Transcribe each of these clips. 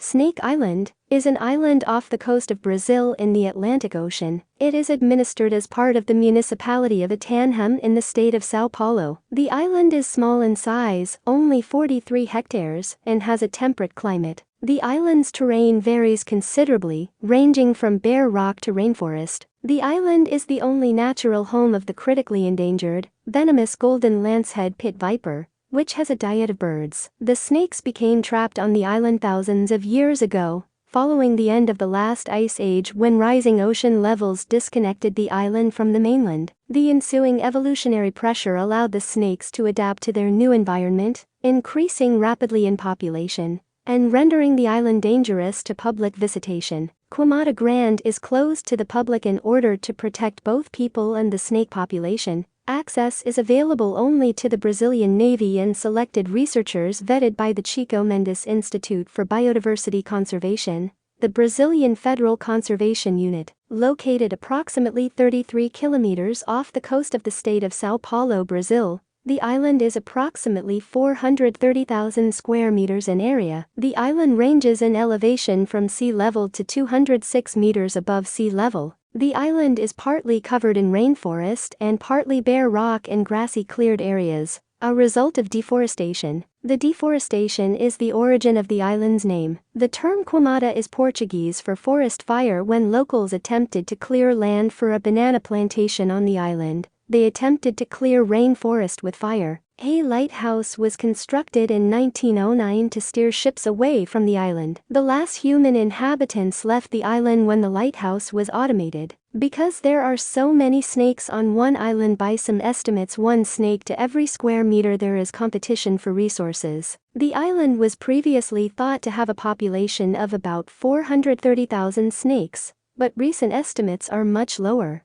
Snake Island is an island off the coast of Brazil in the Atlantic Ocean. It is administered as part of the municipality of Itanham in the state of São Paulo. The island is small in size, only 43 hectares, and has a temperate climate. The island's terrain varies considerably, ranging from bare rock to rainforest. The island is the only natural home of the critically endangered, venomous golden lancehead pit viper, which has a diet of birds. The snakes became trapped on the island thousands of years ago, following the end of the last ice age when rising ocean levels disconnected the island from the mainland. The ensuing evolutionary pressure allowed the snakes to adapt to their new environment, increasing rapidly in population, and rendering the island dangerous to public visitation. Queimada Grande is closed to the public in order to protect both people and the snake population. Access is available only to the Brazilian Navy and selected researchers vetted by the Chico Mendes Institute for Biodiversity Conservation, the Brazilian Federal Conservation Unit. Located approximately 33 kilometers off the coast of the state of São Paulo, Brazil, the island is approximately 430,000 square meters in area. The island ranges in elevation from sea level to 206 meters above sea level. The island is partly covered in rainforest and partly bare rock and grassy cleared areas, a result of deforestation. The deforestation is the origin of the island's name. The term queimada is Portuguese for forest fire. When locals attempted to clear land for a banana plantation on the island, they attempted to clear rainforest with fire. A lighthouse was constructed in 1909 to steer ships away from the island. The last human inhabitants left the island when the lighthouse was automated. Because there are so many snakes on one island, by some estimates 1 snake to every square meter, there is competition for resources. The island was previously thought to have a population of about 430,000 snakes, but recent estimates are much lower.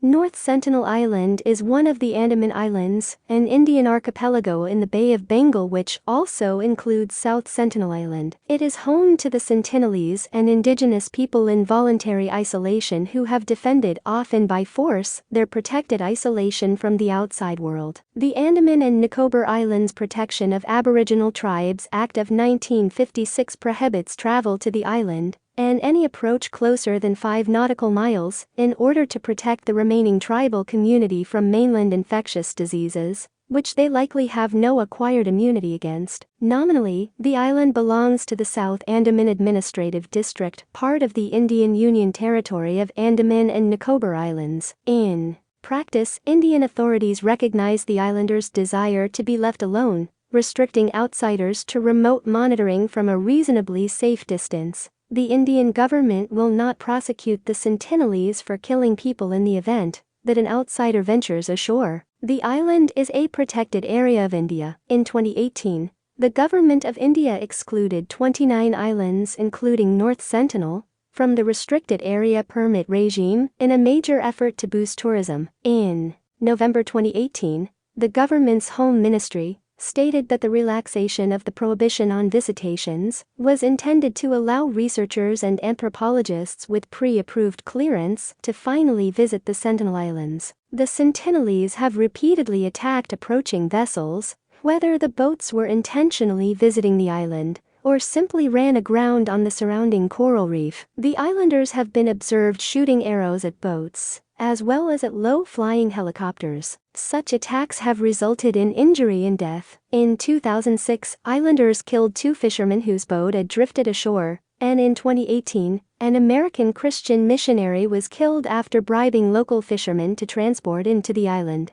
North Sentinel Island is one of the Andaman Islands, an Indian archipelago in the Bay of Bengal which also includes South Sentinel Island. It is home to the Sentinelese, an indigenous people in voluntary isolation who have defended, often by force, their protected isolation from the outside world. The Andaman and Nicobar Islands Protection of Aboriginal Tribes Act of 1956 prohibits travel to the island and any approach closer than 5 nautical miles, in order to protect the remaining tribal community from mainland infectious diseases, which they likely have no acquired immunity against. Nominally, the island belongs to the South Andaman Administrative District, part of the Indian Union Territory of Andaman and Nicobar Islands. In practice, Indian authorities recognize the islanders' desire to be left alone, restricting outsiders to remote monitoring from a reasonably safe distance. The Indian government will not prosecute the Sentinelese for killing people in the event that an outsider ventures ashore. The island is a protected area of India. In 2018, the government of India excluded 29 islands, including North Sentinel, from the restricted area permit regime in a major effort to boost tourism. In November 2018, the government's Home Ministry stated that the relaxation of the prohibition on visitations was intended to allow researchers and anthropologists with pre-approved clearance to finally visit the Sentinel Islands. The Sentinelese have repeatedly attacked approaching vessels, whether the boats were intentionally visiting the island or simply ran aground on the surrounding coral reef. The islanders have been observed shooting arrows at boats, as well as at low-flying helicopters. Such attacks have resulted in injury and death. In 2006, islanders killed 2 fishermen whose boat had drifted ashore, and in 2018, an American Christian missionary was killed after bribing local fishermen to transport into the island.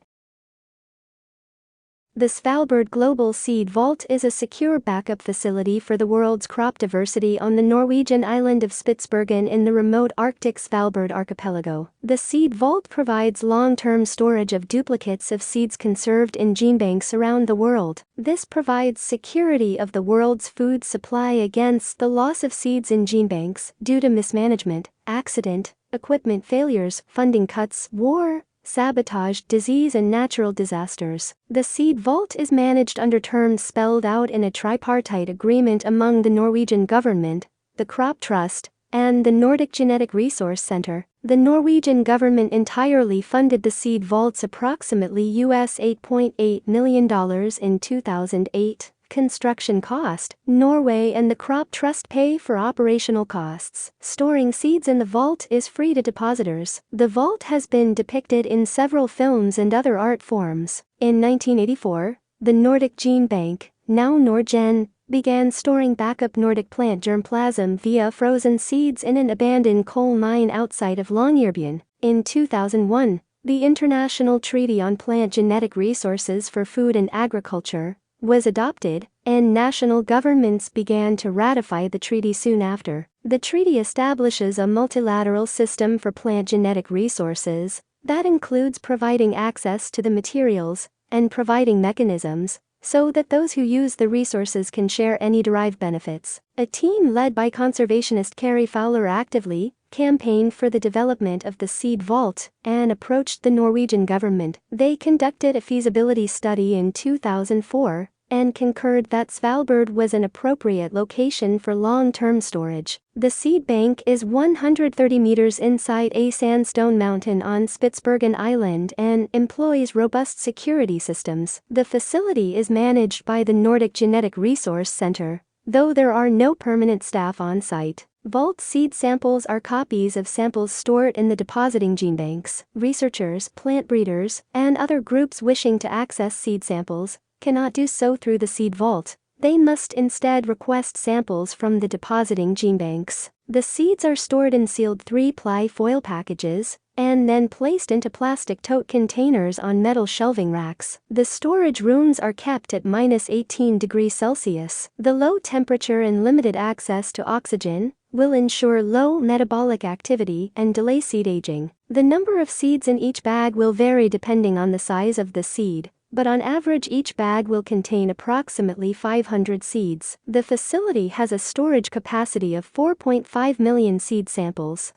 The Svalbard Global Seed Vault is a secure backup facility for the world's crop diversity on the Norwegian island of Spitsbergen in the remote Arctic Svalbard archipelago. The Seed Vault provides long-term storage of duplicates of seeds conserved in genebanks around the world. This provides security of the world's food supply against the loss of seeds in genebanks due to mismanagement, accident, equipment failures, funding cuts, war, sabotage, disease and natural disasters. The Seed Vault is managed under terms spelled out in a tripartite agreement among the Norwegian government, the Crop Trust, and the Nordic Genetic Resource Center. The Norwegian government entirely funded the Seed Vault's approximately $8.8 million in 2008. construction cost. Norway and the Crop Trust pay for operational costs. Storing seeds in the vault is free to depositors. The vault has been depicted in several films and other art forms. In 1984, the Nordic Gene Bank, now Norgen, began storing backup Nordic plant germplasm via frozen seeds in an abandoned coal mine outside of Longyearbyen. In 2001, the International Treaty on Plant Genetic Resources for Food and Agriculture was adopted, and national governments began to ratify the treaty soon after. The treaty establishes a multilateral system for plant genetic resources that includes providing access to the materials and providing mechanisms so that those who use the resources can share any derived benefits. A team led by conservationist Carrie Fowler actively campaigned for the development of the seed vault and approached the Norwegian government. They conducted a feasibility study in 2004 and concurred that Svalbard was an appropriate location for long-term storage. The seed bank is 130 meters inside a sandstone mountain on Spitsbergen Island and employs robust security systems. The facility is managed by the Nordic Genetic Resource Center, though there are no permanent staff on site. Vault seed samples are copies of samples stored in the depositing gene banks. Researchers, plant breeders, and other groups wishing to access seed samples cannot do so through the seed vault. They must instead request samples from the depositing gene banks. The seeds are stored in sealed 3-ply foil packages and then placed into plastic tote containers on metal shelving racks. The storage rooms are kept at -18 degrees Celsius. The low temperature and limited access to oxygen will ensure low metabolic activity and delay seed aging. The number of seeds in each bag will vary depending on the size of the seed, but on average each bag will contain approximately 500 seeds. The facility has a storage capacity of 4.5 million seed samples.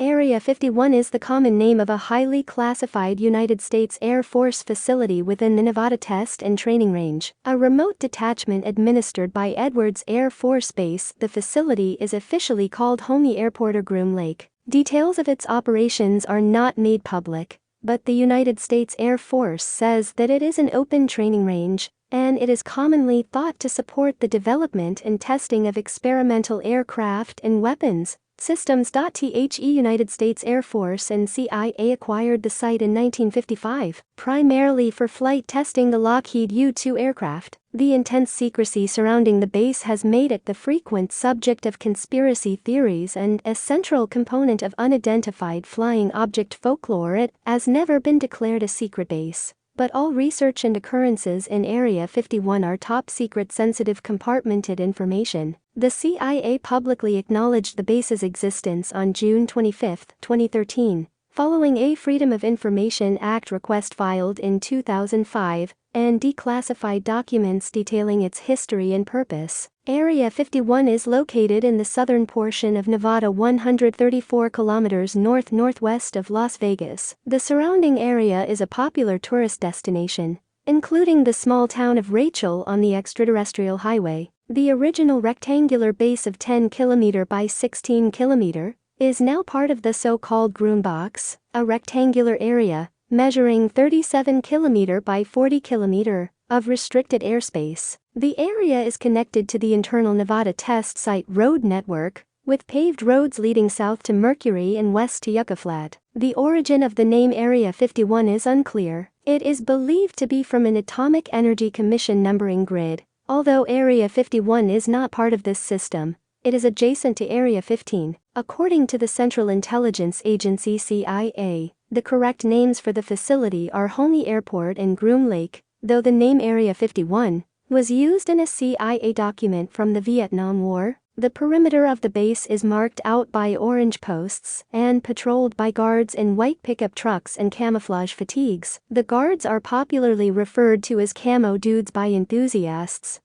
Area 51 is the common name of a highly classified United States Air Force facility within the Nevada Test and Training Range, a remote detachment administered by Edwards Air Force Base. The facility is officially called Homey Airport or Groom Lake. Details of its operations are not made public, but the United States Air Force says that it is an open training range, and it is commonly thought to support the development and testing of experimental aircraft and weapons systems. The United States Air Force and CIA acquired the site in 1955, primarily for flight testing the Lockheed U-2 aircraft. The intense secrecy surrounding the base has made it the frequent subject of conspiracy theories and a central component of unidentified flying object folklore. It has never been declared a secret base, but all research and occurrences in Area 51 are top-secret sensitive compartmented information. The CIA publicly acknowledged the base's existence on June 25, 2013, following a Freedom of Information Act request filed in 2005, and declassified documents detailing its history and purpose. Area 51 is located in the southern portion of Nevada, 134 kilometers north-northwest of Las Vegas. The surrounding area is a popular tourist destination, including the small town of Rachel on the extraterrestrial highway. The original rectangular base of 10 km by 16 km is now part of the so-called Groom Box, a rectangular area measuring 37 km by 40 km of restricted airspace. The area is connected to the internal Nevada Test Site road network, with paved roads leading south to Mercury and west to Yucca Flat. The origin of the name Area 51 is unclear. It is believed to be from an Atomic Energy Commission numbering grid. Although Area 51 is not part of this system, it is adjacent to Area 15. According to the Central Intelligence Agency CIA, the correct names for the facility are Homey Airport and Groom Lake, though the name Area 51 was used in a CIA document from the Vietnam War. The perimeter of the base is marked out by orange posts and patrolled by guards in white pickup trucks and camouflage fatigues. The guards are popularly referred to as camo dudes by enthusiasts,